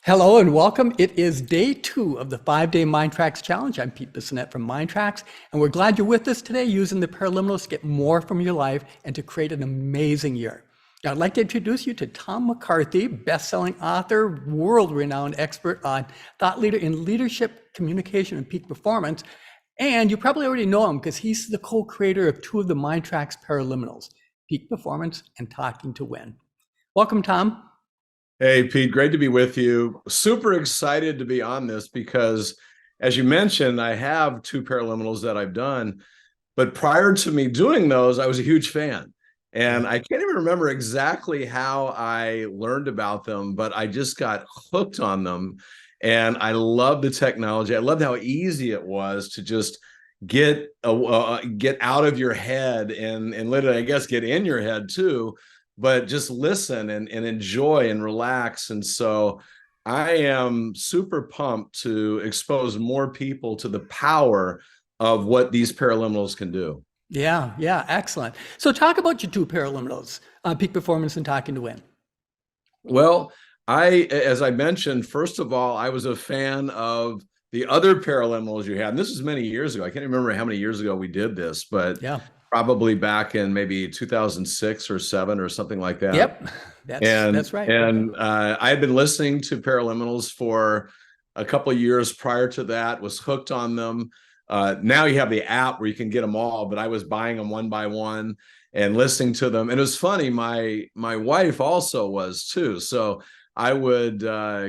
Hello and welcome. It is day 2 of the 5-day MINDTRX challenge. I'm Pete Bissonette from MINDTRX, and we're glad you're with us today using the paraliminals to get more from your life and to create an amazing year. Now, I'd like to introduce you to Tom McCarthy, best-selling author, world-renowned expert on thought leader in leadership, communication, and peak performance. And you probably already know him because he's the co-creator of 2 of the MINDTRX paraliminals, Peak Performance and Talking to Win. Welcome, Tom. Hey, Pete, great to be with you. Super excited to be on this because, as you mentioned, I have 2 paraliminals that I've done. But prior to me doing those, I was a huge fan. And I can't even remember exactly how I learned about them, but I just got hooked on them. And I love the technology. I loved how easy it was to just get out of your head and literally, I guess, get in your head too, but just listen and enjoy and relax. And so I am super pumped to expose more people to the power of what these paraliminals can do. Yeah, excellent. So talk about your 2 paraliminals, Peak Performance and Talking to Win. Well, as I mentioned, first of all, I was a fan of the other paraliminals you had. And this was many years ago. I can't remember how many years ago we did this, but yeah, probably back in maybe 2006 or 7 or something like that. Yep, that's right. And I had been listening to paraliminals for a couple of years prior to that, was hooked on them. Now you have the app where you can get them all, but I was buying them one by one and listening to them. And it was funny, my wife also was too. So I would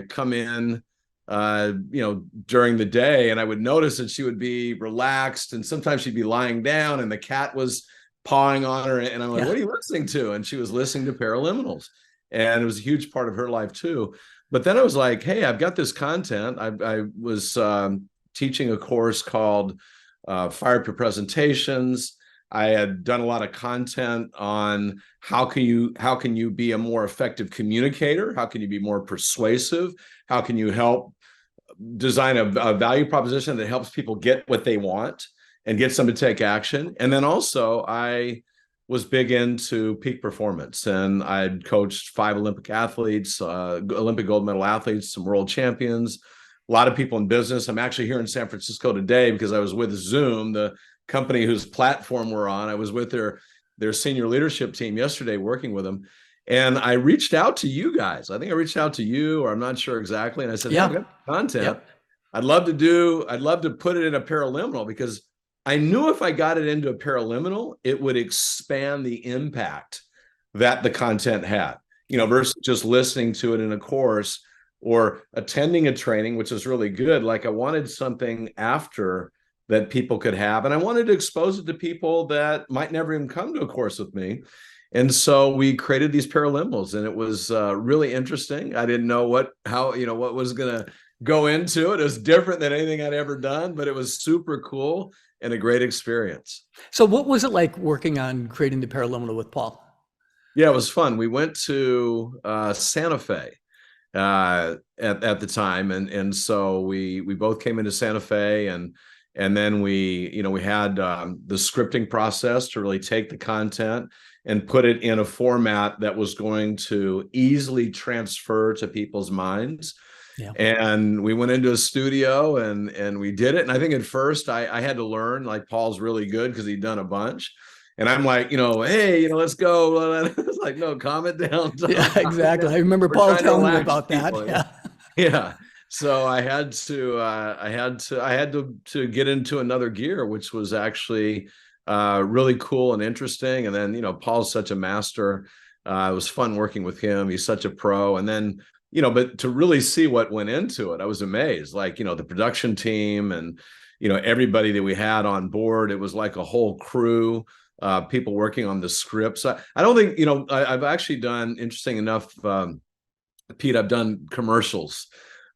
come in during the day, and I would notice that she would be relaxed, and sometimes she'd be lying down and the cat was pawing on her, and I'm like, what are you listening to? And she was listening to paraliminals, and it was a huge part of her life too. But then I was like, hey, I've got this content. I was teaching a course called Fire Up Your Presentations. I had done a lot of content on how can you be a more effective communicator? How can you be more persuasive? How can you help design a value proposition that helps people get what they want and gets them to take action? And then also I was big into peak performance, and I'd coached 5 Olympic athletes, Olympic gold medal athletes, some world champions, a lot of people in business. I'm actually here in San Francisco today because I was with Zoom, the company whose platform we're on. I was with their senior leadership team yesterday working with them. And I reached out to you guys. I think I reached out to you, or I'm not sure exactly. And I said, hey, I've got content. Yep. I'd love to put it in a paraliminal, because I knew if I got it into a paraliminal, it would expand the impact that the content had, versus just listening to it in a course or attending a training, which is really good. Like, I wanted something after that people could have, and I wanted to expose it to people that might never even come to a course with me. And so we created these paraliminals, and it was really interesting. I didn't know what was going to go into it. It was different than anything I'd ever done, but it was super cool and a great experience. So what was it like working on creating the paraliminal with Paul? Yeah, it was fun. We went to Santa Fe at the time, and so we both came into Santa Fe, and then we had the scripting process to really take the content and put it in a format that was going to easily transfer to people's minds. Yeah. And we went into a studio and we did it. And I think at first I had to learn, like, Paul's really good because he'd done a bunch. And I'm like, hey, let's go. It's like, no, calm it down. Yeah, exactly. I remember Paul telling me about that. Yeah. Yeah. So I had to get into another gear, which was actually really cool and interesting. And then, Paul's such a master. It was fun working with him. He's such a pro. And then, but to really see what went into it, I was amazed. Like, the production team and, everybody that we had on board, it was like a whole crew, people working on the scripts. I don't think, I've actually done, interesting enough, Pete, I've done commercials.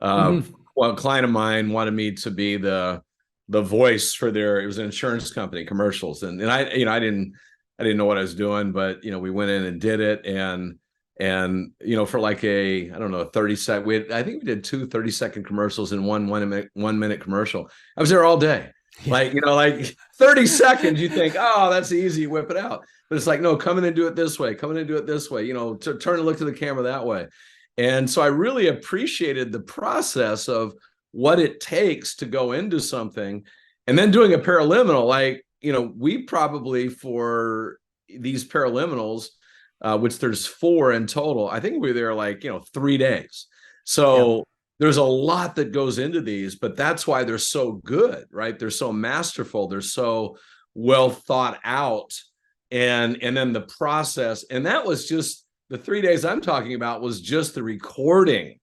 Well, a client of mine wanted me to be the voice for it was an insurance company commercials. And I didn't know what I was doing, but, we went in and did it. And for like a 30-second, I think we did 2 30-second commercials and one minute commercial. I was there all day. Like, like 30 seconds, you think, oh, that's easy, whip it out. But it's like, no, come in and do it this way. Come in and do it this way. Turn and look to the camera that way. And so I really appreciated the process of what it takes to go into something. And then doing a paraliminal, like, we probably, for these paraliminals, which there's 4 in total, I think we were there like, 3 days. So there's a lot that goes into these, but that's why they're so good, right? They're so masterful. They're so well thought out. And then the process, and that was just the 3 days I'm talking about, was just the recording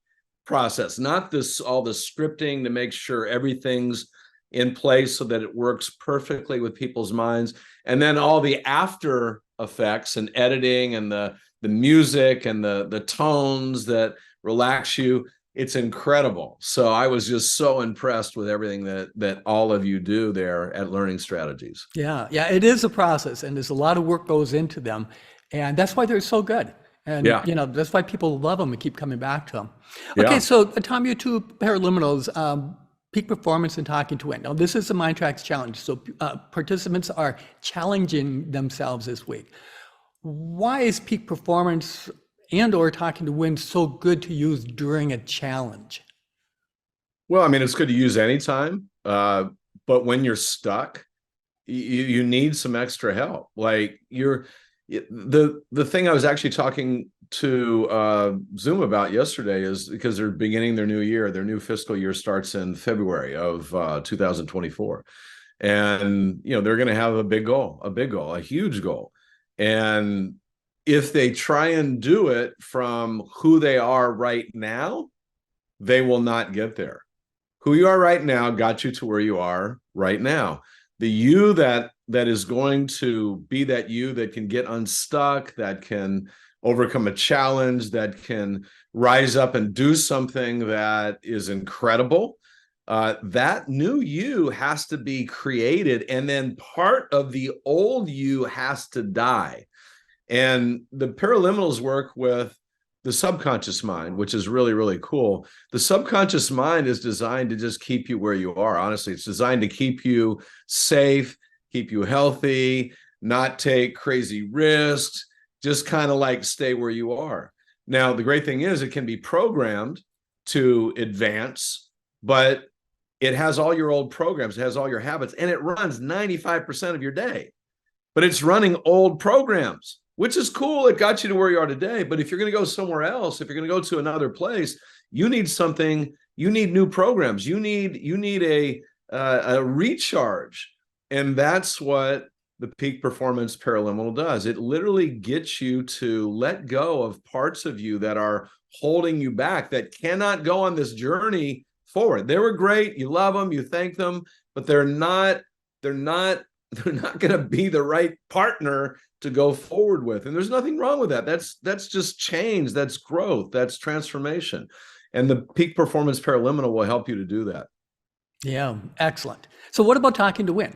process, not all the scripting to make sure everything's in place so that it works perfectly with people's minds. And then all the after effects and editing and the music and the tones that relax you. It's incredible. So I was just so impressed with everything that all of you do there at Learning Strategies. Yeah, it is a process, and there's a lot of work goes into them, and that's why they're so good. And that's why people love them and keep coming back to them. Okay, so Tom, you 2 paraliminals, peak performance and talking to win. Now, this is the MINDTRX challenge, so participants are challenging themselves this week. Why is peak performance and or talking to win so good to use during a challenge? Well, I mean, it's good to use anytime, but when you're stuck, you need some extra help. Like the thing I was actually talking to Zoom about yesterday is because they're beginning their new year. Their new fiscal year starts in February of 2024. And, they're going to have a big goal, a huge goal. And if they try and do it from who they are right now, they will not get there. Who you are right now got you to where you are right now. The you that is going to be that you that can get unstuck, that can overcome a challenge, that can rise up and do something that is incredible. That new you has to be created, and then part of the old you has to die. And the paraliminals work with the subconscious mind, which is really, really cool. The subconscious mind is designed to just keep you where you are. Honestly, it's designed to keep you safe, keep you healthy, not take crazy risks, just kind of like stay where you are. Now, the great thing is it can be programmed to advance, but it has all your old programs, it has all your habits, and it runs 95% of your day. But it's running old programs, which is cool. It got you to where you are today. But if you're going to go somewhere else, if you're going to go to another place, you need something. You need new programs. You need a recharge, and that's what the Peak Performance Paraliminal does. It literally gets you to let go of parts of you that are holding you back, that cannot go on this journey forward. They were great. You love them. You thank them, but they're not going to be the right partner to go forward with. And there's nothing wrong with that. That's just change. That's growth. That's transformation. And the Peak Performance Paraliminal will help you to do that. Yeah, excellent. So what about talking to win?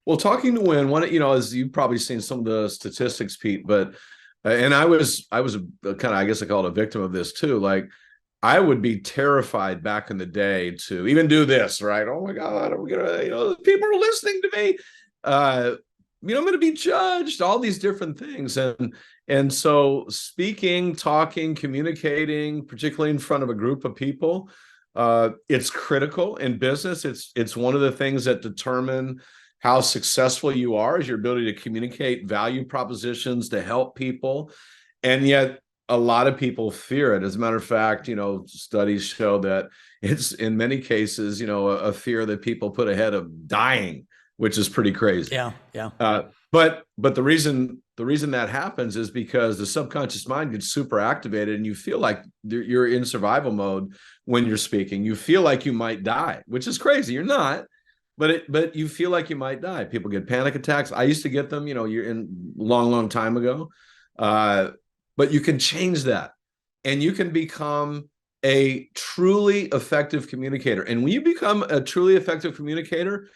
Well, talking to win, as you've probably seen some of the statistics, Pete, but, and I was a kind of, I guess I call it a victim of this too. Like, I would be terrified back in the day to even do this, right? Oh my God, are we gonna, people are listening to me. I'm gonna be judged, all these different things. And so speaking, talking, communicating, particularly in front of a group of people, it's critical in business. It's one of the things that determine how successful you are, is your ability to communicate value propositions to help people. And yet a lot of people fear it. As a matter of fact, studies show that it's in many cases, a fear that people put ahead of dying, which is pretty crazy. Yeah. But the reason that happens is because the subconscious mind gets super activated, and you feel like you're in survival mode when you're speaking. You feel like you might die, which is crazy. You're not, but you feel like you might die. People get panic attacks. I used to get them, you're in long time ago. But you can change that, and you can become a truly effective communicator. And when you become a truly effective communicator,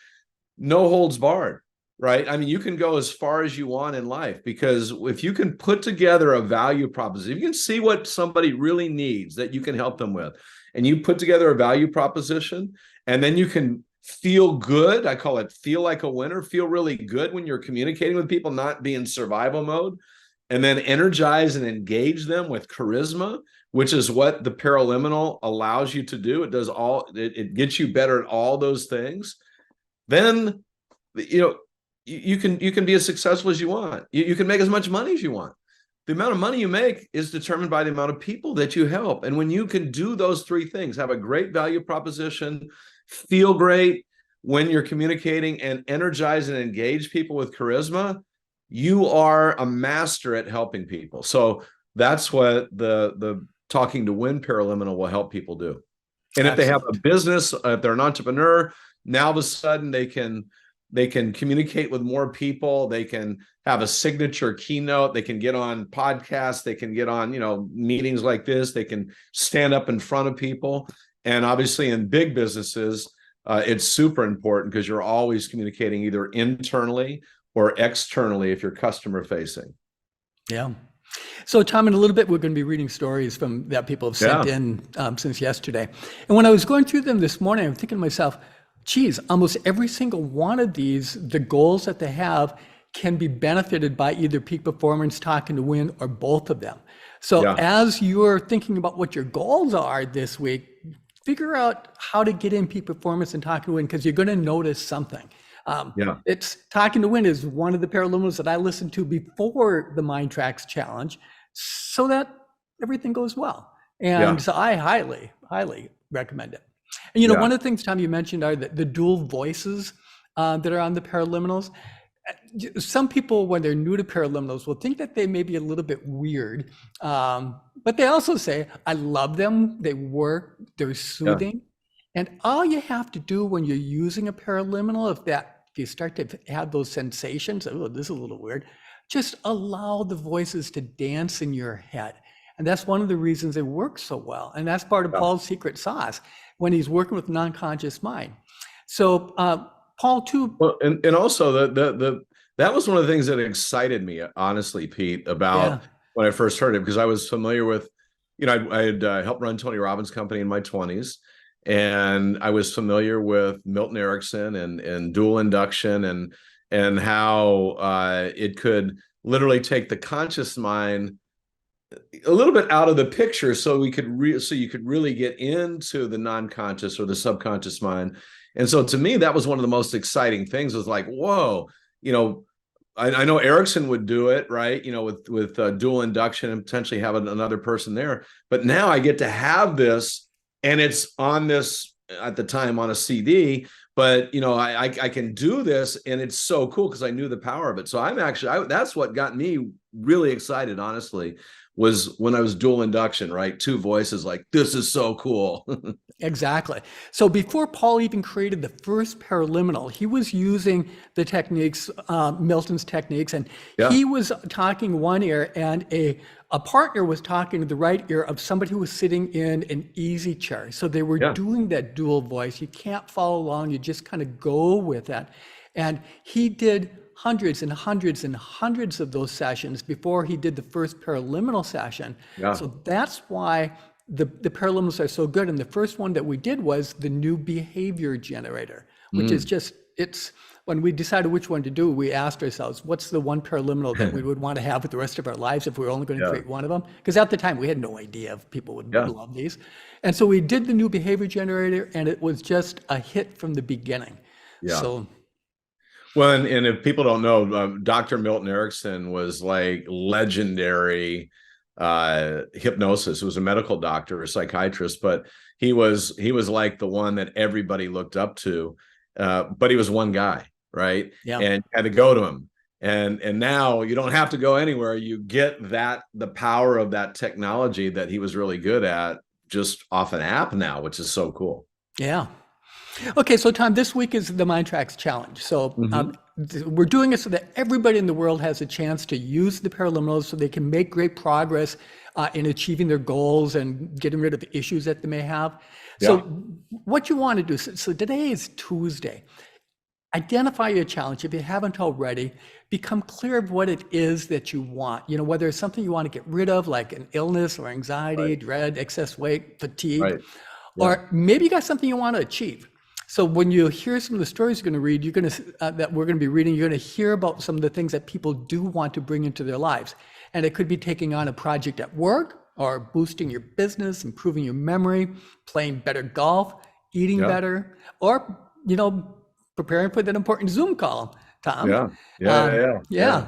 no holds barred, right? I mean, you can go as far as you want in life, because if you can put together a value proposition, you can see what somebody really needs that you can help them with, and you put together a value proposition, and then you can feel good. I call it feel like a winner, feel really good when you're communicating with people, not be in survival mode. and then energize and engage them with charisma, which is what the paraliminal allows you to do. It does it gets you better at all those things. Then, you can be as successful as you want. You can make as much money as you want. The amount of money you make is determined by the amount of people that you help. And when you can do those three things, have a great value proposition, feel great when you're communicating, and energize and engage people with charisma, you are a master at helping people. So that's what the Talking to Win Paraliminal will help people do. And if they have a business, if they're an entrepreneur, now all of a sudden they can communicate with more people. They can have a signature keynote. They can get on podcasts. They can get on, meetings like this. They can stand up in front of people. And obviously in big businesses, it's super important because you're always communicating either internally or externally if you're customer facing. Yeah. So Tom, in a little bit, we're going to be reading stories from that people have sent in since yesterday. And when I was going through them this morning, I'm thinking to myself, geez, almost every single one of these, the goals that they have can be benefited by either Peak Performance, Talking to Win, or both of them. So as you're thinking about what your goals are this week, figure out how to get in Peak Performance and Talking to Win, because you're going to notice something. It's Talking to Win is one of the paraliminals that I listened to before the MINDTRX challenge, so that everything goes well. And so I highly, highly recommend it. And one of the things, Tom, you mentioned are the dual voices that are on the paraliminals. Some people, when they're new to paraliminals, will think that they may be a little bit weird, but they also say, I love them, they work, they're soothing. And all you have to do when you're using a paraliminal, if you start to have those sensations, oh, this is a little weird, just allow the voices to dance in your head. And that's one of the reasons it works so well. And that's part of Paul's secret sauce when he's working with non-conscious mind. So Paul too. Well, and also that was one of the things that excited me, honestly, Pete, about when I first heard it, because I was familiar with, I had helped run Tony Robbins' company in my 20s. And I was familiar with Milton Erickson and dual induction and how it could literally take the conscious mind a little bit out of the picture, so you could really get into the non-conscious or the subconscious mind. And so to me, that was one of the most exciting things. Was like, whoa, I know Erickson would do it, right? With dual induction and potentially having another person there. But now I get to have this. And it's on this, at the time, on a CD, but I can do this, and it's so cool because I knew the power of it. So that's what got me really excited, honestly, was when I was dual induction, right? Two voices, like, this is so cool. Exactly. So before Paul even created the first paraliminal, he was using the techniques, Milton's techniques, and he was talking one ear, and a partner was talking to the right ear of somebody who was sitting in an easy chair. So they were doing that dual voice. You can't follow along. You just kind of go with it. And he did hundreds and hundreds and hundreds of those sessions before he did the first paraliminal session. So that's why the paraliminals are so good. And the first one that we did was the new behavior generator, which is just, when we decided which one to do, we asked ourselves, what's the one paraliminal that we would want to have for the rest of our lives if we were only going to create one of them? Because at the time, we had no idea if people would love these. And so we did the new behavior generator, and it was just a hit from the beginning. So, well, and if people don't know, Dr. Milton Erickson was like legendary hypnosis. He was a medical doctor, a psychiatrist, but he was like the one that everybody looked up to. But he was one guy, right? And had to go to him. And now you don't have to go anywhere. You get the power of that technology that he was really good at just off an app now, which is so cool. Okay, so Tom, this week is the MINDTRX challenge. So we're doing it so that everybody in the world has a chance to use the paraliminals so they can make great progress in achieving their goals and getting rid of issues that they may have. So what you want to do, so today is Tuesday. Identify your challenge. If you haven't already, become clear of what it is that you want. Whether it's something you want to get rid of, like an illness or anxiety, dread, excess weight, fatigue, or maybe you got something you want to achieve. So when you hear some of the stories you're going to read, that we're going to be reading, you're going to hear about some of the things that people do want to bring into their lives. And it could be taking on a project at work or boosting your business, improving your memory, playing better golf, eating better, or, preparing for that important Zoom call, Tom. Yeah. Yeah. Yeah.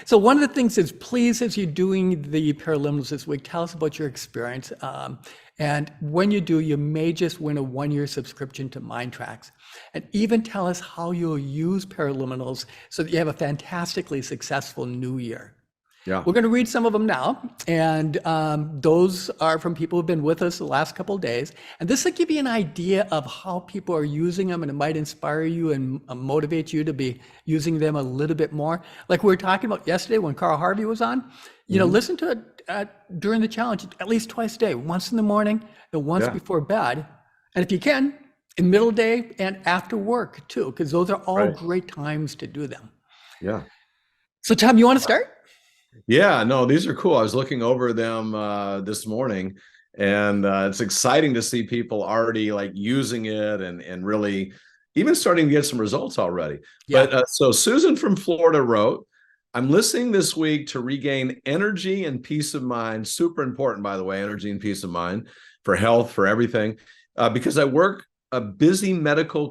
So one of the things is, please, as you're doing the Paraliminals this week, tell us about your experience. And when you do, you may just win a 1-year subscription to MINDTRX. And even tell us how you'll use Paraliminals so that you have a fantastically successful new year. Yeah. We're going to read some of them now, and those are from people who've been with us the last couple of days. And this will give you an idea of how people are using them, and it might inspire you and motivate you to be using them a little bit more. Like we were talking about yesterday when Carl Harvey was on, listen to it during the challenge at least twice a day, once in the morning and once before bed. And if you can, in middle day and after work too, because those are all great times to do them. Yeah. So Tom, you want to start? Yeah, no, these are cool. I was looking over them this morning, and it's exciting to see people already like using it and really even starting to get some results already. Yeah. But so Susan from Florida wrote, I'm listening this week to regain energy and peace of mind. Super important, by the way, energy and peace of mind for health, for everything, because I work at a busy medical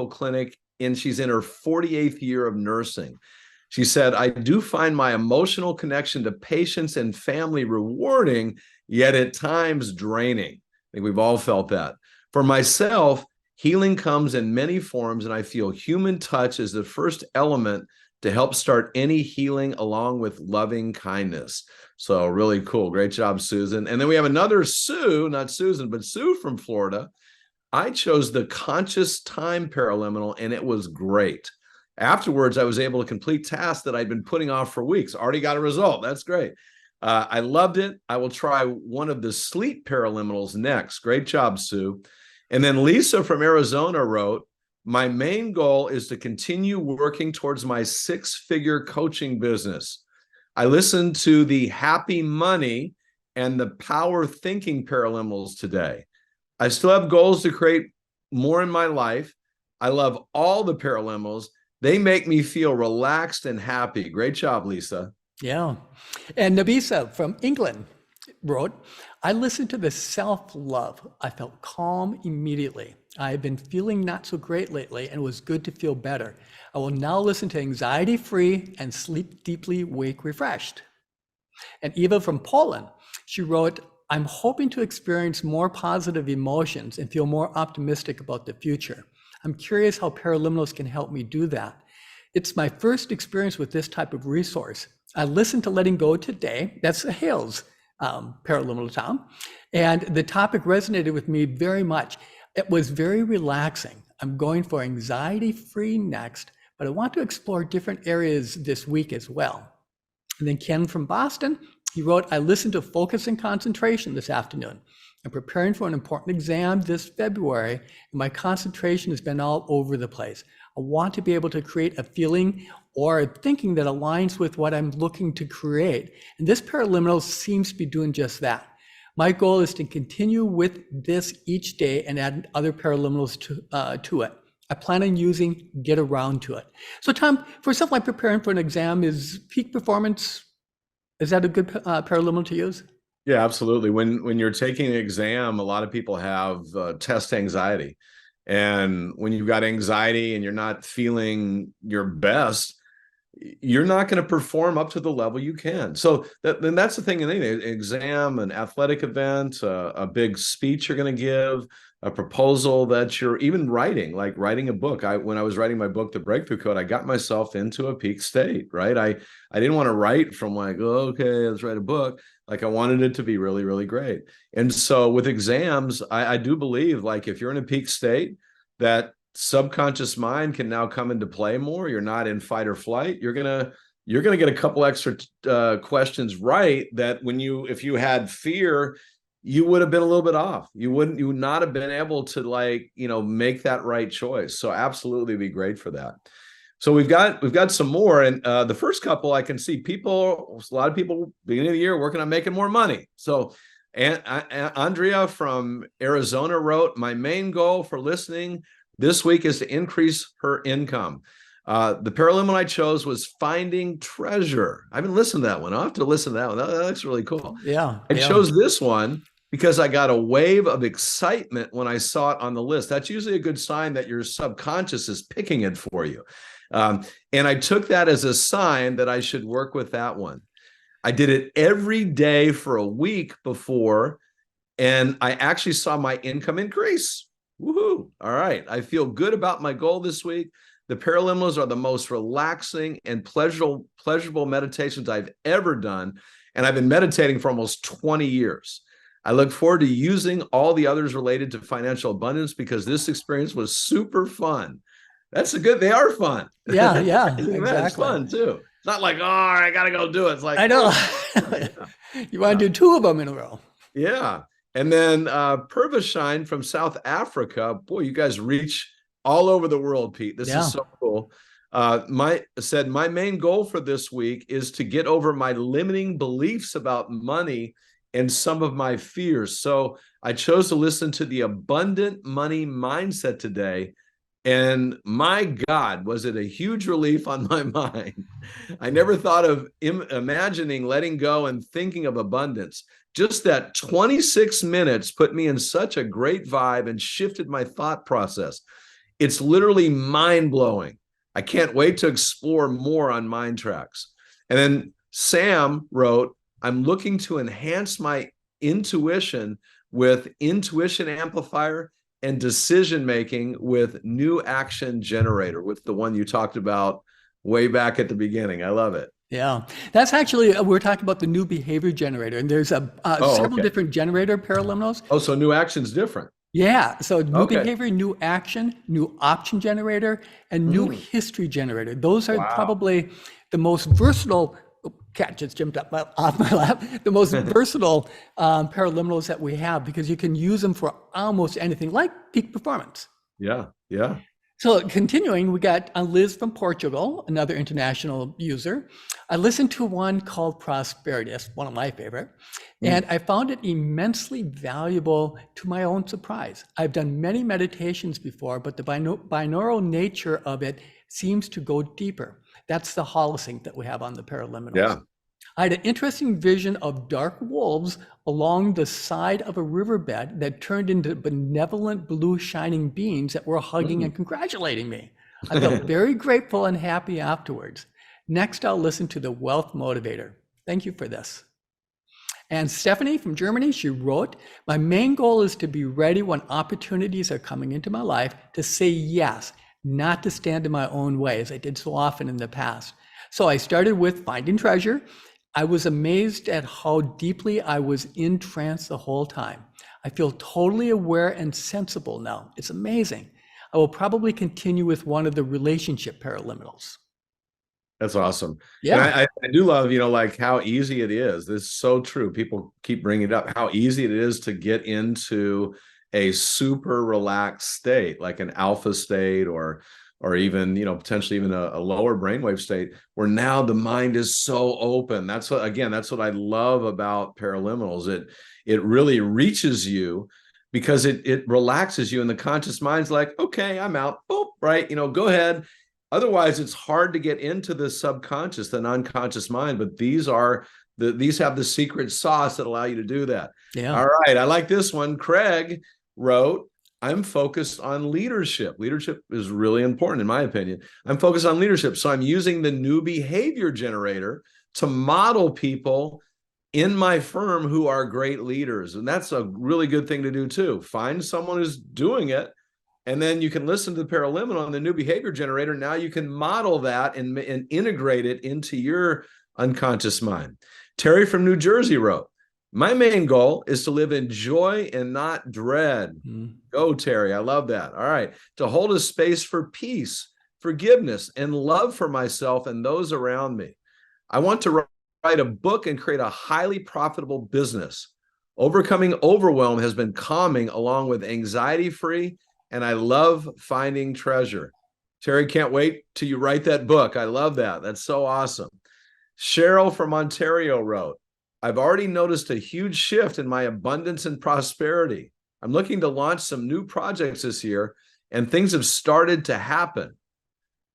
clinic, and she's in her 48th year of nursing. She said, I do find my emotional connection to patients and family rewarding, yet at times draining. I think we've all felt that. For myself, healing comes in many forms, and I feel human touch is the first element to help start any healing, along with loving kindness. So really cool. Great job, Susan. And then we have another Sue, not Susan, but Sue from Florida. I chose the Conscious Time Paraliminal, and it was great. Afterwards, I was able to complete tasks that I'd been putting off for weeks. Already got a result. That's great. I loved it. I will try one of the sleep Paraliminals next. Great job, Sue. And then Lisa from Arizona wrote, my main goal is to continue working towards my 6-figure coaching business. I listened to the Happy Money and the Power Thinking Paraliminals today. I still have goals to create more in my life. I love all the Paraliminals. They make me feel relaxed and happy. Great job, Lisa. Yeah. And Nabisa from England wrote, I listened to the self-love. I felt calm immediately. I have been feeling not so great lately, and it was good to feel better. I will now listen to anxiety-free and sleep deeply, wake refreshed. And Eva from Poland, she wrote, I'm hoping to experience more positive emotions and feel more optimistic about the future. I'm curious how Paraliminals can help me do that. It's my first experience with this type of resource. I listened to Letting Go today. That's Hale's Paraliminal, Tom. And the topic resonated with me very much. It was very relaxing. I'm going for anxiety-free next, but I want to explore different areas this week as well. And then Ken from Boston, he wrote, I listened to Focus and Concentration this afternoon. I'm preparing for an important exam this February, and my concentration has been all over the place. I want to be able to create a feeling or a thinking that aligns with what I'm looking to create. And this Paraliminal seems to be doing just that. My goal is to continue with this each day and add other Paraliminals to it. I plan on using Get Around to It. So Tom, for something like preparing for an exam, is peak performance, is that a good Paraliminal to use? Yeah, absolutely. When you're taking an exam, a lot of people have test anxiety. And when you've got anxiety and you're not feeling your best, you're not going to perform up to the level you can. So then that's the thing in any exam, an athletic event, a big speech you're going to give, a proposal that you're even writing, like writing a book. When I was writing my book, The Breakthrough Code, I got myself into a peak state, right? I didn't want to write from like, oh, okay, let's write a book. Like I wanted it to be really, really great. And so with exams, I do believe like if you're in a peak state, that subconscious mind can now come into play more. You're not in fight or flight. You're gonna get a couple extra questions right that if you had fear, you would have been a little bit off. You would not have been able to make that right choice. So absolutely be great for that. So we've got some more, and the first couple I can see a lot of people beginning of the year working on making more money. So Andrea from Arizona wrote, my main goal for listening this week is to increase her income. The paraliminal I chose was Finding Treasure. I haven't listened to that one. I'll have to listen to that one. That looks really cool. Yeah. I chose this one because I got a wave of excitement when I saw it on the list. That's usually a good sign that your subconscious is picking it for you. And I took that as a sign that I should work with that one. I did it every day for a week before, and I actually saw my income increase. Woohoo. All right. I feel good about my goal this week. The paraliminals are the most relaxing and pleasurable meditations I've ever done. And I've been meditating for almost 20 years. I look forward to using all the others related to financial abundance because this experience was super fun. That's a good, they are fun. Yeah, yeah, exactly. It's fun too. It's not like, oh, I got to go do it. It's like, I know. oh. You want to do 2 of them in a row. Yeah. And then Pervashine from South Africa. Boy, you guys reach all over the world, Pete. This is so cool. My main goal for this week is to get over my limiting beliefs about money and some of my fears. So I chose to listen to the Abundant Money Mindset today. And my God, was it a huge relief on my mind. I never thought of imagining letting go and thinking of abundance. Just that 26 minutes put me in such a great vibe and shifted my thought process. It's literally mind-blowing. I can't wait to explore more on MINDTRX. And then Sam wrote, I'm looking to enhance my intuition with Intuition Amplifier and decision-making with New Action Generator, with the one you talked about way back at the beginning. I love it. Yeah, that's actually, we're talking about the new behavior generator, and there's several different generator paraliminals. Oh, so New Action's different. Yeah, so new behavior, new action, new option generator, and new history generator. Those are probably the most versatile, cat just jumped up off my lap, the most versatile paraliminals that we have, because you can use them for almost anything, like peak performance. Yeah, yeah. So continuing, we got Liz from Portugal, another international user. I listened to one called Prosperity. That's one of my favorite. And I found it immensely valuable to my own surprise. I've done many meditations before, but the binaural nature of it seems to go deeper. That's the holosync that we have on the paraliminals. Yeah. I had an interesting vision of dark wolves along the side of a riverbed that turned into benevolent blue shining beings that were hugging and congratulating me. I felt very grateful and happy afterwards. Next, I'll listen to the Wealth Motivator. Thank you for this. And Stephanie from Germany, she wrote, my main goal is to be ready when opportunities are coming into my life to say yes, not to stand in my own way, as I did so often in the past. So I started with Finding Treasure. I was amazed at how deeply I was in trance the whole time. I feel totally aware and sensible now. It's amazing. I will probably continue with one of the relationship paraliminals. That's awesome. Yeah. And I do love, like how easy it is. This is so true. People keep bringing it up, how easy it is to get into a super relaxed state, like an alpha state or even, potentially even a lower brainwave state, where now the mind is so open. That's what I love about paraliminals. It really reaches you because it relaxes you, and the conscious mind's like, okay, I'm out. Boop, right? Go ahead. Otherwise, it's hard to get into the subconscious, the non-conscious mind. But these have the secret sauce that allow you to do that. Yeah. All right. I like this one. Craig wrote, I'm focused on leadership. Leadership is really important, in my opinion. I'm focused on leadership. So I'm using the new behavior generator to model people in my firm who are great leaders. And that's a really good thing to do too. Find someone who's doing it, and then you can listen to the paraliminal on the new behavior generator. Now you can model that and integrate it into your unconscious mind. Terry from New Jersey wrote, my main goal is to live in joy and not dread. Go, Terry. I love that. All right. To hold a space for peace, forgiveness, and love for myself and those around me. I want to write a book and create a highly profitable business. Overcoming overwhelm has been calming along with anxiety-free, and I love finding treasure. Terry, can't wait till you write that book. I love that. That's so awesome. Cheryl from Ontario wrote, I've already noticed a huge shift in my abundance and prosperity. I'm looking to launch some new projects this year, and things have started to happen.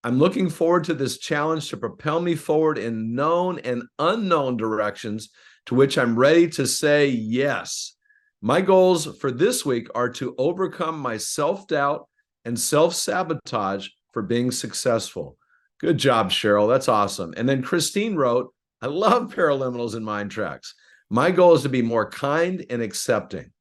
I'm looking forward to this challenge to propel me forward in known and unknown directions to which I'm ready to say yes. My goals for this week are to overcome my self-doubt and self-sabotage for being successful. Good job, Cheryl. That's awesome. And then Christine wrote, I love paraliminals and MINDTRX. My goal is to be more kind and accepting.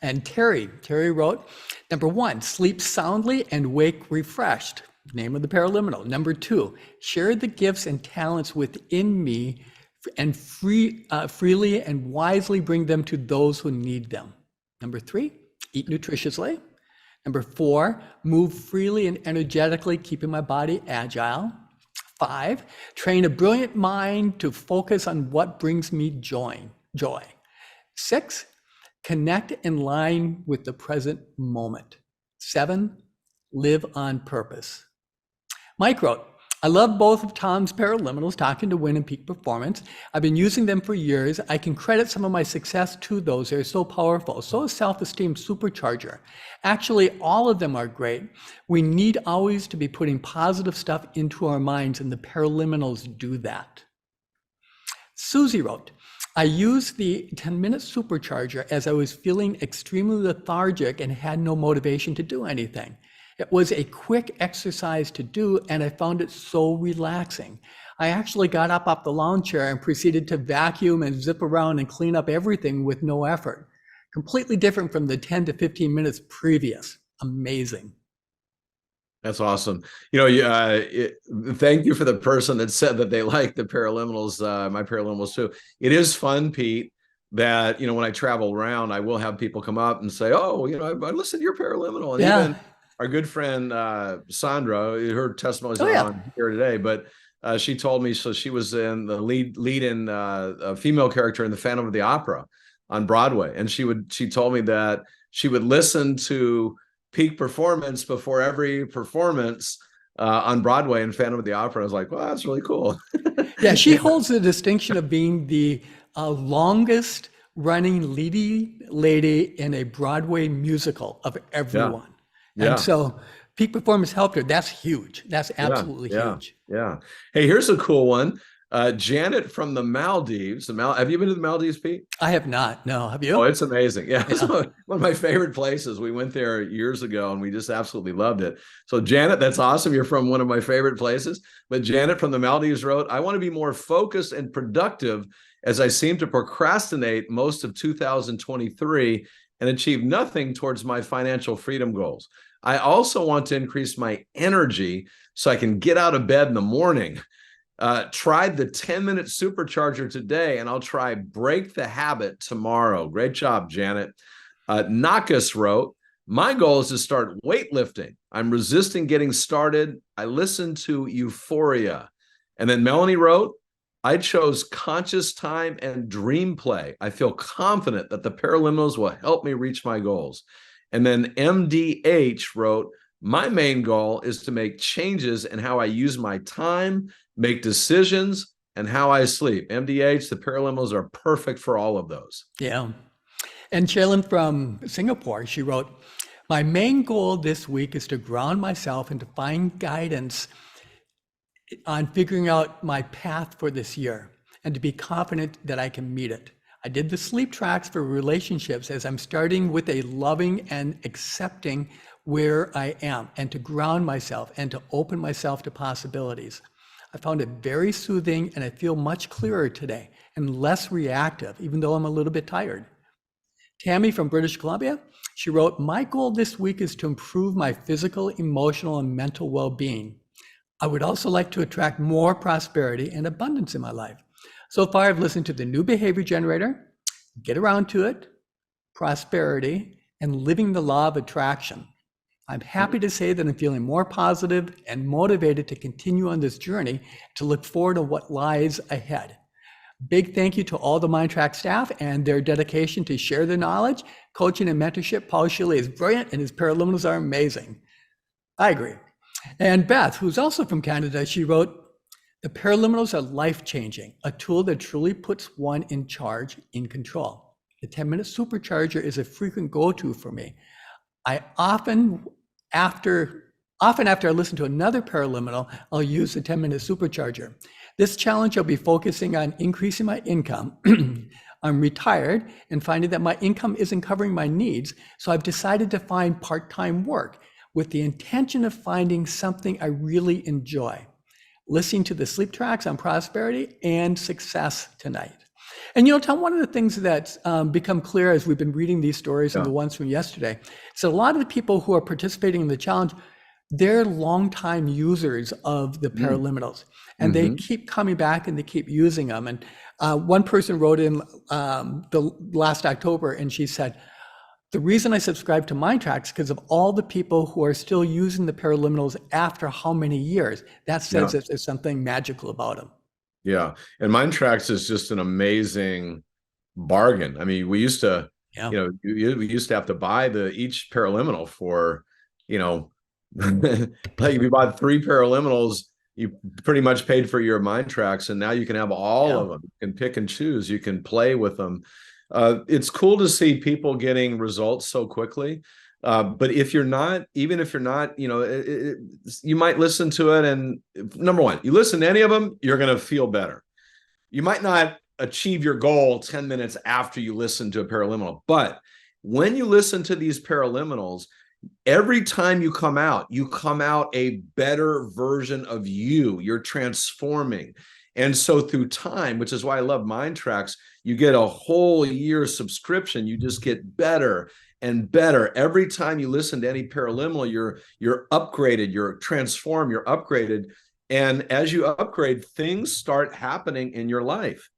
And Terry wrote, number 1, sleep soundly and wake refreshed. Name of the paraliminal. Number 2, share the gifts and talents within me and freely and wisely bring them to those who need them. Number 3, eat nutritiously. Number 4, move freely and energetically, keeping my body agile. 5, train a brilliant mind to focus on what brings me joy. 6, connect in line with the present moment. 7, live on purpose. Mike wrote, I love both of Tom's paraliminals, Talking to Win and Peak Performance. I've been using them for years. I can credit some of my success to those. They're so powerful. So is Self-Esteem Supercharger. Actually, all of them are great. We need always to be putting positive stuff into our minds, and the paraliminals do that. Susie wrote, I used the 10-minute supercharger as I was feeling extremely lethargic and had no motivation to do anything. It was a quick exercise to do, and I found it so relaxing. I actually got up off the lounge chair and proceeded to vacuum and zip around and clean up everything with no effort. Completely different from the 10 to 15 minutes previous. Amazing. That's awesome. Thank you for the person that said that they like the paraliminals, my paraliminals too. It is fun, Pete, that, when I travel around, I will have people come up and say, oh, I listened to your paraliminal. And even our good friend, Sandra, her testimonies are on here today, but she told me, so she was in the lead in a female character in the Phantom of the Opera on Broadway. And she told me that she would listen to Peak Performance before every performance on Broadway in Phantom of the Opera. I was like, well, that's really cool. Yeah, she holds the distinction of being the longest running leading lady in a Broadway musical of everyone. Yeah. And so Peak Performance helped her. That's huge. That's absolutely huge. Yeah. Hey, here's a cool one. Janet from the Maldives. Have you been to the Maldives, Pete? I have not. No. Have you? Oh, it's amazing. Yeah. It's one of my favorite places. We went there years ago and we just absolutely loved it. So Janet, that's awesome. You're from one of my favorite places. But Janet from the Maldives wrote, I want to be more focused and productive as I seem to procrastinate most of 2023 and achieve nothing towards my financial freedom goals. I also want to increase my energy so I can get out of bed in the morning. Tried the 10-minute supercharger today, and I'll try break the habit tomorrow. Great job, Janet. Nakas wrote, my goal is to start weightlifting. I'm resisting getting started. I listen to Euphoria. And then Melanie wrote, I chose conscious time and dream play. I feel confident that the paraliminals will help me reach my goals. And then MDH wrote, my main goal is to make changes in how I use my time, make decisions, and how I sleep. MDH, the paraliminals are perfect for all of those. Yeah. And Shaylin from Singapore, she wrote, my main goal this week is to ground myself and to find guidance on figuring out my path for this year and to be confident that I can meet it. I did the sleep tracks for relationships as I'm starting with a loving and accepting where I am and to ground myself and to open myself to possibilities. I found it very soothing and I feel much clearer today and less reactive, even though I'm a little bit tired. Tammy from British Columbia, she wrote, my goal this week is to improve my physical, emotional, and mental well-being. I would also like to attract more prosperity and abundance in my life. So far, I've listened to the new behavior generator, Get Around to It, Prosperity, and Living the Law of Attraction. I'm happy to say that I'm feeling more positive and motivated to continue on this journey to look forward to what lies ahead. Big thank you to all the MINDTRX staff and their dedication to share their knowledge, coaching, and mentorship. Paul Shilley is brilliant and his paraliminals are amazing. I agree. And Beth, who's also from Canada, she wrote, the paraliminals are life-changing, a tool that truly puts one in charge, in control. The 10-minute supercharger is a frequent go-to for me. I often, after Often after I listen to another paraliminal, I'll use the 10-minute supercharger. This challenge, I'll be focusing on increasing my income. I'm retired and finding that my income isn't covering my needs, so I've decided to find part-time work with the intention of finding something I really enjoy. Listening to the sleep tracks on prosperity and success tonight. And Tom, one of the things that's become clear as we've been reading these stories and the ones from yesterday, so a lot of the people who are participating in the challenge, they're longtime users of the paraliminals, and they keep coming back and they keep using them. And one person wrote in the last October, and she said, the reason I subscribe to MINDTRX is because of all the people who are still using the paraliminals after how many years. That says that there's something magical about them. Yeah. And MINDTRX is just an amazing bargain. I mean, we used to, we used to have to buy each paraliminal for, like if you bought 3 paraliminals, you pretty much paid for your MINDTRX, and now you can have all of them. You can pick and choose. You can play with them. It's cool to see people getting results so quickly. But if you're not, even if you're not, you might listen to it. And number one, you listen to any of them, you're going to feel better. You might not achieve your goal 10 minutes after you listen to a paraliminal. But when you listen to these paraliminals, every time you come out a better version of you. You're transforming. And so through time, which is why I love MINDTRX, you get a whole year subscription. You just get better and better. Every time you listen to any paraliminal, you're upgraded, you're transformed, you're upgraded. And as you upgrade, things start happening in your life.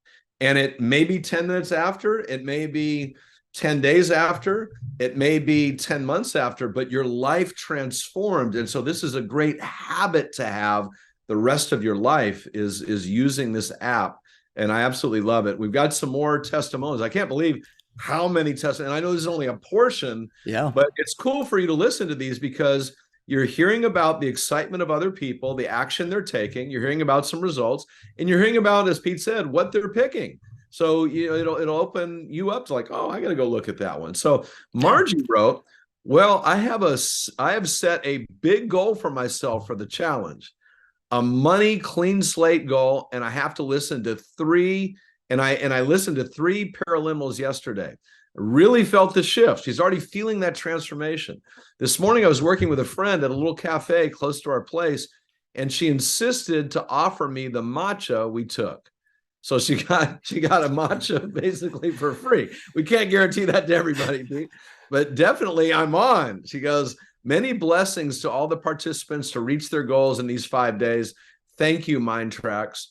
And it may be 10 minutes after, it may be 10 days after, it may be 10 months after, but your life transformed. And so this is a great habit to have the rest of your life is using this app. And I absolutely love it. We've got some more testimonials. I can't believe how many testimonials. And I know this is only a portion, but it's cool for you to listen to these because you're hearing about the excitement of other people, the action they're taking. You're hearing about some results, and you're hearing about, as Pete said, what they're picking. So it'll open you up to like, oh, I got to go look at that one. So Margie wrote, well, I have set a big goal for myself for the challenge, a money clean slate goal, and I have to listen to 3. And I listened to 3 paraliminals yesterday. I really felt the shift. She's already feeling that transformation. This morning, I was working with a friend at a little cafe close to our place, and she insisted to offer me the matcha we took. So she got a matcha basically for free. We can't guarantee that to everybody, Pete, but definitely I'm on. She goes, many blessings to all the participants to reach their goals in these 5 days. Thank you, MINDTRX.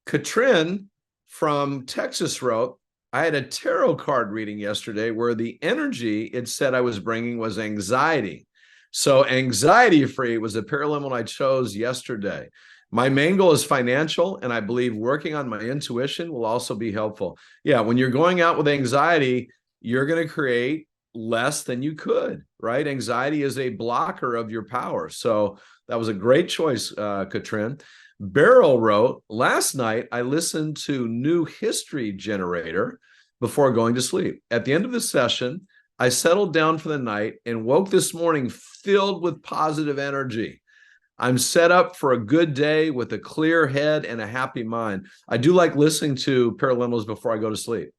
Katrin from Texas wrote, I had a tarot card reading yesterday where the energy it said I was bringing was anxiety. So anxiety free was a paraliminal I chose yesterday. My main goal is financial, and I believe working on my intuition will also be helpful. Yeah, when you're going out with anxiety, you're going to create less than you could, right? Anxiety is a blocker of your power. So that was a great choice, Katrin. Beryl wrote, last night I listened to New History Generator before going to sleep. At the end of the session, I settled down for the night and woke this morning filled with positive energy. I'm set up for a good day with a clear head and a happy mind. I do like listening to paraliminals before I go to sleep.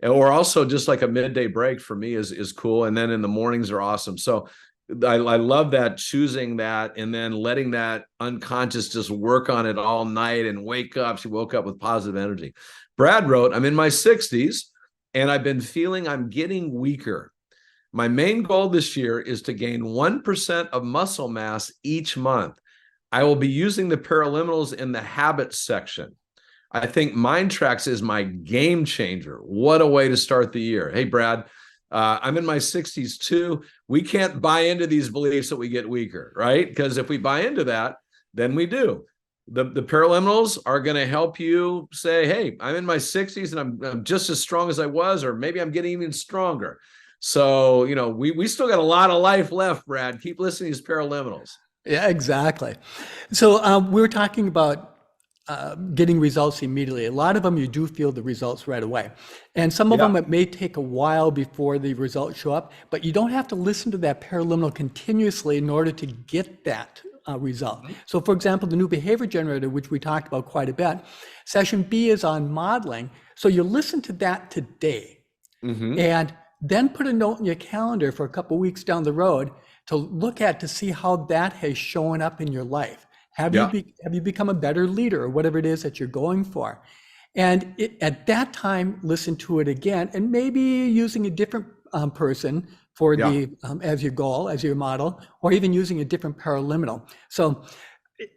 Or also just like a midday break for me is cool. And then in the mornings are awesome. So I love that, choosing that and then letting that unconscious just work on it all night and wake up. She woke up with positive energy. Brad wrote, I'm in my 60s and I've been feeling I'm getting weaker. My main goal this year is to gain 1% of muscle mass each month. I will be using the paraliminals in the habits section. I think MINDTRX is my game changer. What a way to start the year. Hey, Brad, I'm in my 60s too. We can't buy into these beliefs that we get weaker, right? Because if we buy into that, then we do. The paraliminals are going to help you say, hey, I'm in my 60s and I'm just as strong as I was, or maybe I'm getting even stronger. So, we still got a lot of life left, Brad. Keep listening to these paraliminals. Yeah, exactly. So we were talking about getting results immediately. A lot of them, you do feel the results right away. And some of Yeah. them, it may take a while before the results show up, but you don't have to listen to that paraliminal continuously in order to get that result. Mhm. So for example, the new behavior generator, which we talked about quite a bit, session B is on modeling. So you listen to that today Mhm. and then put a note in your calendar for a couple weeks down the road to look at to see how that has shown up in your life. Have Yeah. you become a better leader or whatever it is that you're going for? And at that time, listen to it again, and maybe using a different person for Yeah. the as your goal, as your model, or even using a different paraliminal. So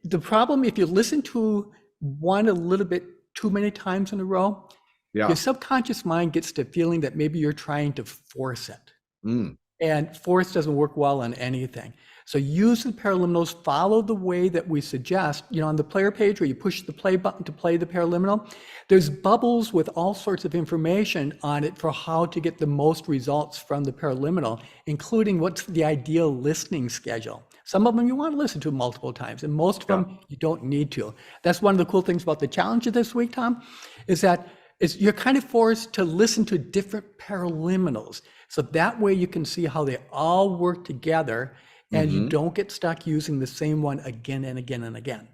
the problem, if you listen to one a little bit too many times in a row, your Yeah. subconscious mind gets to feeling that maybe you're trying to force it. Mm. And force doesn't work well on anything. So use the paraliminals, follow the way that we suggest. You know, on the player page where you push the play button to play the paraliminal, there's bubbles with all sorts of information on it for how to get the most results from the paraliminal, including what's the ideal listening schedule. Some of them you want to listen to multiple times, and most of Yeah. them you don't need to. That's one of the cool things about the challenge of this week, Tom, is that you're kind of forced to listen to different paraliminals. So that way you can see how they all work together and you Mhm. don't get stuck using the same one again and again and again.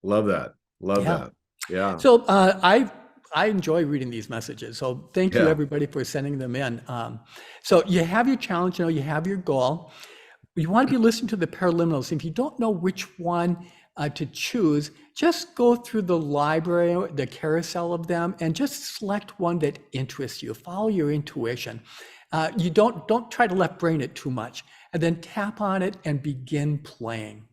Love that. Love Yeah. that. Yeah. So I enjoy reading these messages. So thank you Yeah. everybody for sending them in. So you have your challenge, you know, you have your goal. You want to be listening to the paraliminals. If you don't know which one to choose, just go through the library, the carousel of them, and just select one that interests you. Follow your intuition. You don't try to left brain it too much, and then tap on it and begin playing.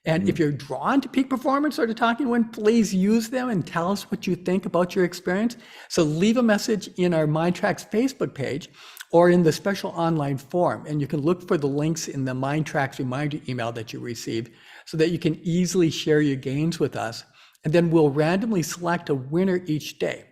And if Mm. you're drawn to peak performance or to talking when, please use them and tell us what you think about your experience. So leave a message in our MINDTRX Facebook page or in the special online form. And you can look for the links in the MINDTRX reminder email that you received so that you can easily share your gains with us. And then we'll randomly select a winner each day.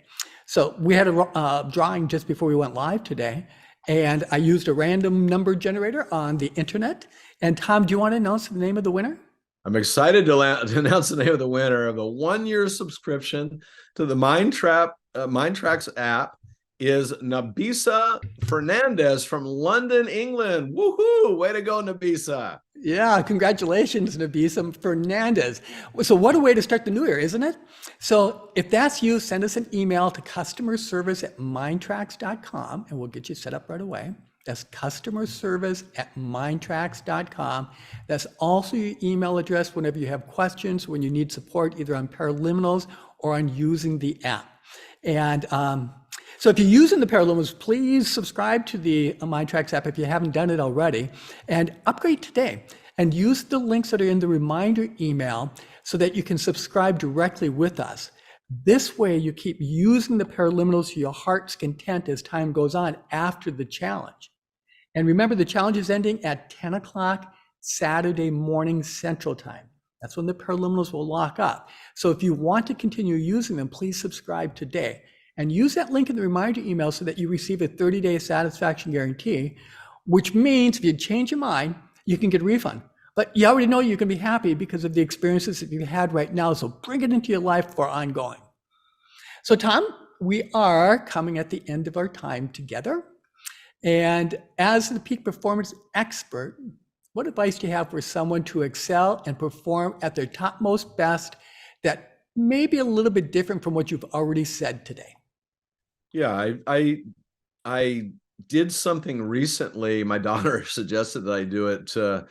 So we had a drawing just before we went live today, and I used a random number generator on the internet. And Tom, do you want to announce the name of the winner? I'm excited to announce the name of the winner of a 1-year subscription to the MINDTRX app is Nabisa Fernandez from London, England. Woohoo! Way to go, Nabisa. Yeah, congratulations, Nabisa Fernandez. So what a way to start the new year, isn't it? So if that's you, send us an email to customerservice@mindtrax.com and we'll get you set up right away. That's customerservice@mindtrax.com. That's also your email address whenever you have questions, when you need support either on paraliminals or on using the app. And so if you're using the paraliminals, please subscribe to the MINDTRX app if you haven't done it already, and upgrade today. And use the links that are in the reminder email so that you can subscribe directly with us. This way you keep using the paraliminals to your heart's content as time goes on after the challenge. And remember, the challenge is ending at 10 o'clock Saturday morning Central Time. That's when the paraliminals will lock up. So if you want to continue using them, please subscribe today. And use that link in the reminder email so that you receive a 30-day satisfaction guarantee, which means if you change your mind, you can get a refund. But you already know you can be happy because of the experiences that you've had right now. So bring it into your life for ongoing. So Tom, we are coming at the end of our time together. And as the peak performance expert, what advice do you have for someone to excel and perform at their topmost best that may be a little bit different from what you've already said today? Yeah, I did something recently. My daughter suggested that I do it to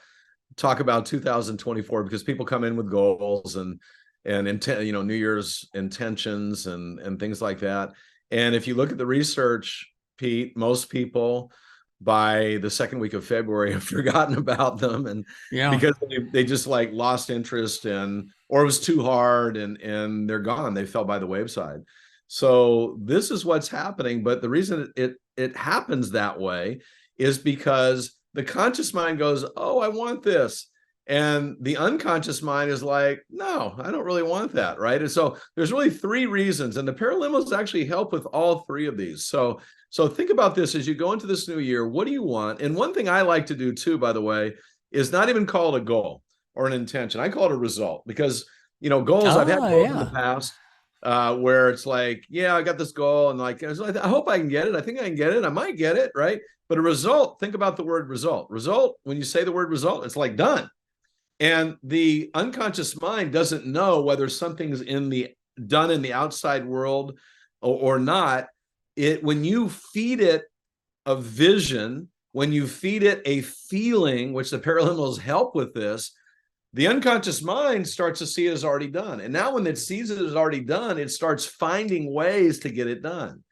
talk about 2024 because people come in with goals and intent, New Year's intentions and things like that. And if you look at the research, Pete, most people by the second week of February have forgotten about them, and Yeah. because they just like lost interest or it was too hard and they're gone. They fell by the wayside. So this is what's happening. But the reason it happens that way is because the conscious mind goes, oh, I want this. And the unconscious mind is like, no, I don't really want that, right? And so there's really 3 reasons, and the paraliminals actually help with all 3 of these. So think about this as you go into this new year. What do you want? And one thing I like to do too, by the way, is not even call it a goal or an intention. I call it a result because, goals, I've had goals in the Yeah. past. where it's like, yeah, I got this goal, and like, I hope I can get it. I think I can get it. I might get it, right? But a result, think about the word result. Result, when you say the word result, it's like done. And the unconscious mind doesn't know whether something's done in the outside world or not. When you feed it a vision, when you feed it a feeling, which the paraliminals help with this, the unconscious mind starts to see it as already done. And now when it sees it as already done, it starts finding ways to get it done.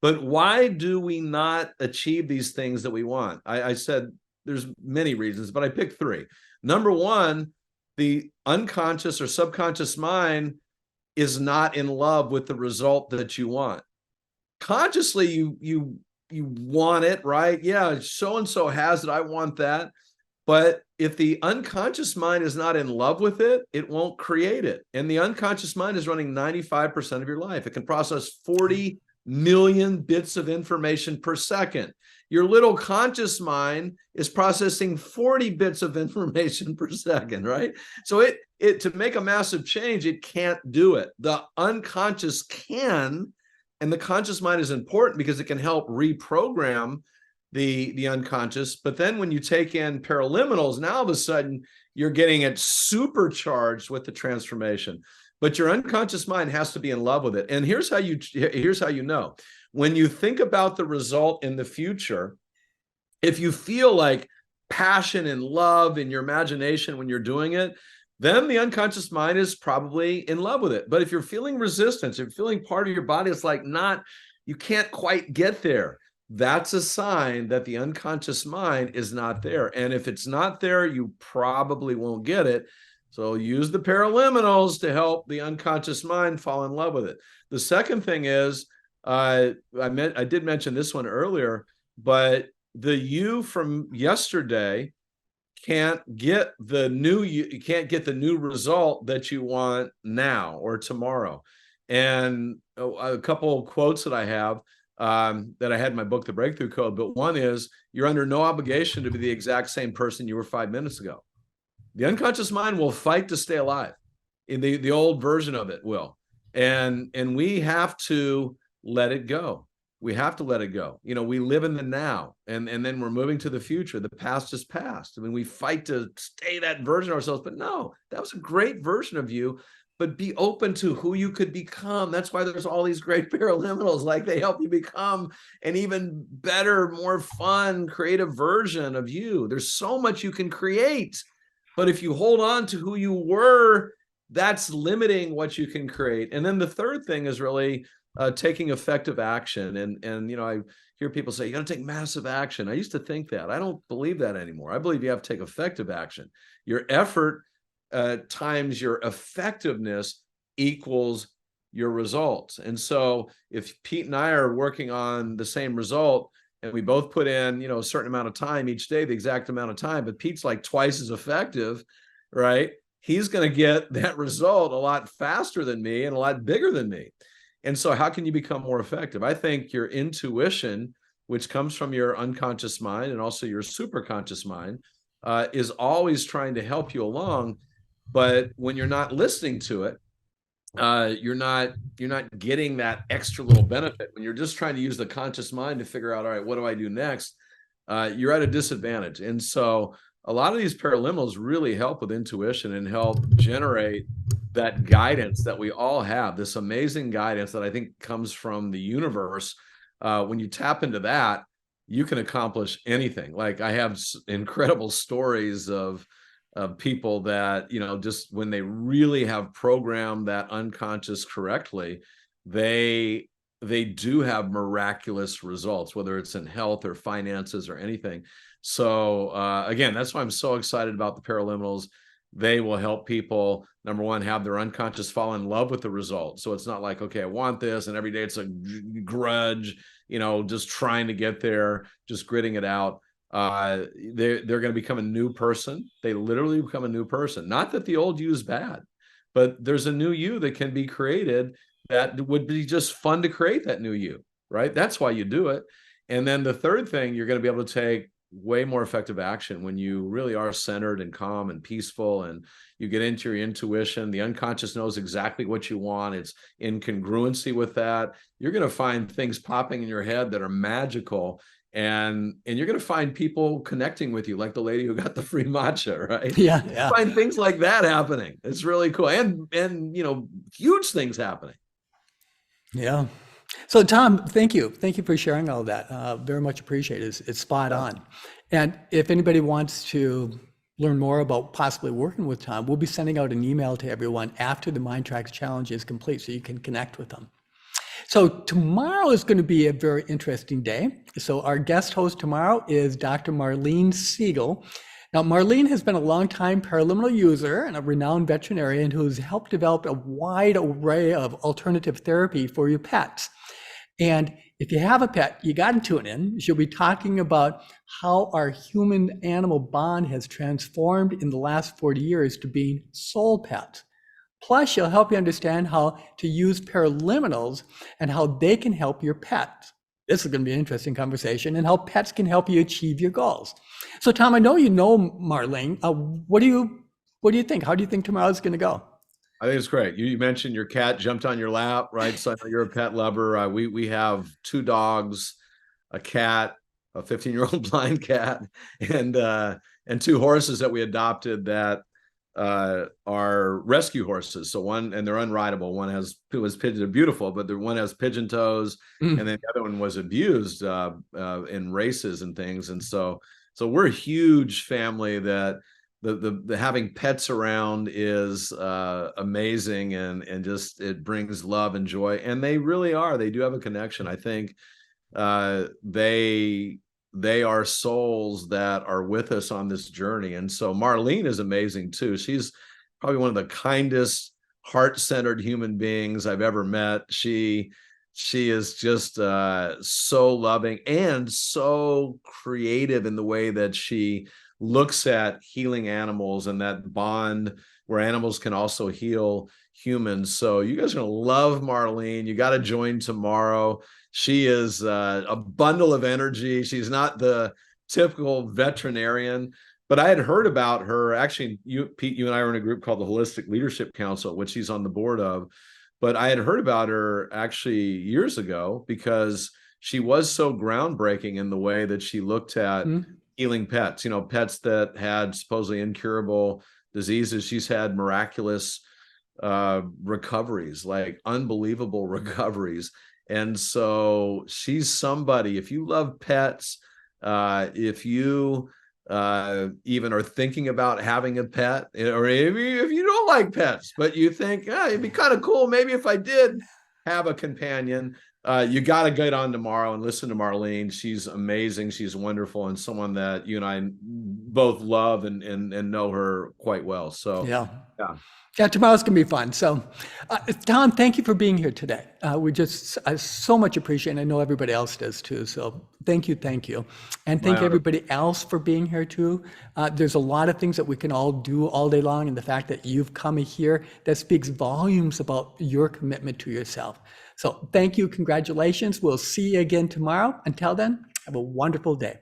But why do we not achieve these things that we want? I said there's many reasons, but I picked three. Number one, the unconscious or subconscious mind is not in love with the result that you want. Consciously, you want it, right? Yeah, so-and-so has it, I want that. But if the unconscious mind is not in love with it, it won't create it. And the unconscious mind is running 95% of your life. It can process 40 million bits of information per second. Your little conscious mind is processing 40 bits of information per second, right? So it to make a massive change, it can't do it. The unconscious can, and the conscious mind is important because it can help reprogram the unconscious. But then when you take in paraliminals, now all of a sudden you're getting it supercharged with the transformation. But your unconscious mind has to be in love with it. And here's how you know. When you think about the result in the future, if you feel like passion and love in your imagination when you're doing it, then the unconscious mind is probably in love with it. But if you're feeling resistance, if you're feeling part of your body, it's like you can't quite get there. That's a sign that the unconscious mind is not there. And if it's not there, you probably won't get it. So use the paraliminals to help the unconscious mind fall in love with it. The second thing is, I did mention this one earlier, but the you from yesterday can't get the new result that you want now or tomorrow. And a couple of quotes that I have, that I had in my book, The Breakthrough Code, but one is, you're under no obligation to be the exact same person you were 5 minutes ago. The unconscious mind will fight to stay alive. In the old version of it will. And we have to let it go. We have to let it go. You know, we live in the now, and then we're moving to the future. The past is past. I mean, we fight to stay that version of ourselves, but no, that was a great version of you. But be open to who you could become. That's why there's all these great paraliminals, like they help you become an even better, more fun, creative version of you. There's so much you can create. But if you hold on to who you were, that's limiting what you can create. And then the third thing is really taking effective action. And you know, I hear people say, you got to take massive action. I used to think that. I don't believe that anymore. I believe you have to take effective action. Your effort times your effectiveness equals your results. And so if Pete and I are working on the same result, and we both put in, you know, a certain amount of time each day, the exact amount of time, but Pete's like twice as effective, right? He's going to get that result a lot faster than me and a lot bigger than me. And so how can you become more effective? I think your intuition, which comes from your unconscious mind and also your superconscious mind, is always trying to help you along. But when you're not listening to it, you're not getting that extra little benefit. When you're just trying to use the conscious mind to figure out, all right, what do I do next? You're at a disadvantage. And so a lot of these paraliminals really help with intuition and help generate that guidance that we all have, this amazing guidance that I think comes from the universe. When you tap into that, you can accomplish anything. Like I have incredible stories of people that, you know, just when they really have programmed that unconscious correctly, they do have miraculous results, whether it's in health or finances or anything. So again, that's why I'm so excited about the paraliminals. They will help people, number one, have their unconscious fall in love with the result. So it's not like, okay, I want this, and every day it's a grudge, you know, just trying to get there, just gritting it out. They're going to become a new person. They literally become a new person. Not that the old you is bad, but there's a new you that can be created that would be just fun to create that new you, right? That's why you do it. And then the third thing, you're going to be able to take way more effective action when you really are centered and calm and peaceful, and you get into your intuition. The unconscious knows exactly what you want. It's in congruency with that. You're going to find things popping in your head that are magical, and you're going to find people connecting with you, like the lady who got the free matcha, right? Yeah, You yeah. find things like that happening. It's really cool, and you know, huge things happening. Yeah. So Tom, thank you. Thank you for sharing all that. Very much appreciated. It's spot on. And if anybody wants to learn more about possibly working with Tom, we'll be sending out an email to everyone after the MINDTRX challenge is complete so you can connect with them. So tomorrow is going to be a very interesting day. So our guest host tomorrow is Dr. Marlene Siegel. Now, Marlene has been a longtime paraliminal user and a renowned veterinarian who's helped develop a wide array of alternative therapy for your pets. And if you have a pet, you got to tune in. She'll be talking about how our human-animal bond has transformed in the last 40 years to being soul pets. Plus, she'll help you understand how to use paraliminals and how they can help your pets. This is going to be an interesting conversation, and how pets can help you achieve your goals. So, Tom, I know you know Marlene. What do you think? How do you think tomorrow's going to go? I think it's great. You mentioned your cat jumped on your lap, right? So I know you're a pet lover. We have 2 dogs, a cat, a 15-year-old blind cat, and 2 horses that we adopted that are rescue horses. So one, and they're unrideable. One was pigeon, beautiful, but the one has pigeon toes, and then the other one was abused in races and things. And so we're a huge family that the having pets around is amazing, and just it brings love and joy. And they really are. They do have a connection. I think they are souls that are with us on this journey. And so Marlene is amazing too. She's probably one of the kindest, heart-centered human beings I've ever met. She is just so loving and so creative in the way that she looks at healing animals and that bond where animals can also heal humans. So you guys are going to love Marlene. You got to join tomorrow. She is a bundle of energy. She's not the typical veterinarian, but I had heard about her. Actually, Pete, you and I were in a group called the Holistic Leadership Council, which she's on the board of. But I had heard about her actually years ago because she was so groundbreaking in the way that she looked at healing pets, pets that had supposedly incurable diseases. She's had miraculous recoveries, like unbelievable recoveries. And so she's somebody, if you love pets, if you even are thinking about having a pet, or if you don't like pets, but you think, it'd be kind of cool maybe if I did have a companion, you got to get on tomorrow and listen to Marlene. She's amazing. She's wonderful, and someone that you and I both love and know her quite well. So yeah, tomorrow's gonna be fun. So, Tom, thank you for being here today. I so much appreciate, and I know everybody else does too. So thank you, and thank everybody else for being here too. There's a lot of things that we can all do all day long, and the fact that you've come here, that speaks volumes about your commitment to yourself. So thank you, congratulations. We'll see you again tomorrow. Until then, have a wonderful day.